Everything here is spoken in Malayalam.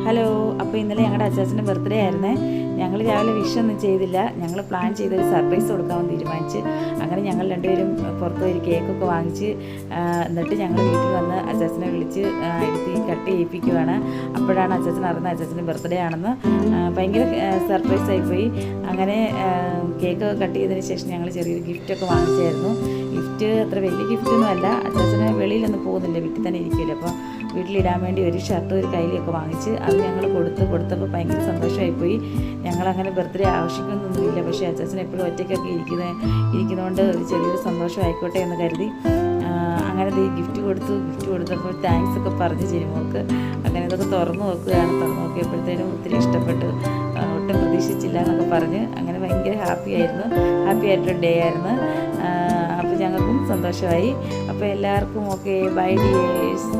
ഹലോ. അപ്പോൾ ഇന്നലെ ഞങ്ങളുടെ അച്ചാച്ചൻ്റെ ബർത്ത്ഡേ ആയിരുന്നേ. ഞങ്ങൾ രാവിലെ വിഷൊന്നും ചെയ്തില്ല. ഞങ്ങൾ പ്ലാൻ ചെയ്തൊരു സർപ്രൈസ് കൊടുക്കാമെന്ന് തീരുമാനിച്ച് അങ്ങനെ ഞങ്ങൾ രണ്ടുപേരും പുറത്ത് പോയി കേക്കൊക്കെ വാങ്ങിച്ച് എന്നിട്ട് ഞങ്ങൾ വീട്ടിൽ വന്ന് അച്ചാച്ചനെ വിളിച്ച് എടുത്ത് കട്ട് ചെയ്യിപ്പിക്കുവാണ്. അപ്പോഴാണ് അച്ചാച്ചൻ അറിയുന്നത് അച്ചാച്ചൻ്റെ ബർത്ത്ഡേ ആണെന്ന്. ഭയങ്കര സർപ്രൈസ് ആയിപ്പോയി. അങ്ങനെ കേക്ക് കട്ട് ചെയ്തതിന് ശേഷം ഞങ്ങൾ ചെറിയൊരു ഗിഫ്റ്റൊക്കെ വാങ്ങിച്ചായിരുന്നു. ഗിഫ്റ്റ് അത്ര വലിയ ഗിഫ്റ്റൊന്നും അല്ല. അച്ചാച്ചനെ വെളിയിലൊന്നും പോകുന്നില്ല, വീട്ടിൽ തന്നെ ഇരിക്കില്ല. അപ്പോൾ വീട്ടിലിടാൻ വേണ്ടി ഒരു ഷർട്ടും ഒരു കൈലിയൊക്കെ വാങ്ങിച്ച് അത് ഞങ്ങൾ കൊടുത്തപ്പോൾ ഭയങ്കര സന്തോഷമായിപ്പോയി. ഞങ്ങളങ്ങനെ ബർത്ത്ഡേ ആവശ്യിക്കുന്നൊന്നുമില്ല, പക്ഷേ അച്ചാച്ചൻ എപ്പോഴും ഒറ്റയ്ക്കൊക്കെ ഇരിക്കുന്നതുകൊണ്ട് ഒരു ചെറിയൊരു സന്തോഷം ആയിക്കോട്ടെ എന്ന് കരുതി അങ്ങനെ ഗിഫ്റ്റ് കൊടുത്തപ്പോൾ താങ്ക്സ് ഒക്കെ പറഞ്ഞ് ചെരുമോൾക്ക്. അങ്ങനെ ഇതൊക്കെ തുറന്നു നോക്കിയപ്പോഴത്തേനും ഒത്തിരി ഇഷ്ടപ്പെട്ട്, ഒട്ടും പ്രതീക്ഷിച്ചില്ല എന്നൊക്കെ പറഞ്ഞ് അങ്ങനെ ഭയങ്കര ഹാപ്പി ആയിട്ടൊരു ഡേ ആയിരുന്നു. അപ്പോൾ ഞങ്ങൾക്കും സന്തോഷമായി. അപ്പോൾ എല്ലാവർക്കും ഓക്കെ, ബൈ ഡിയേഴ്സ്.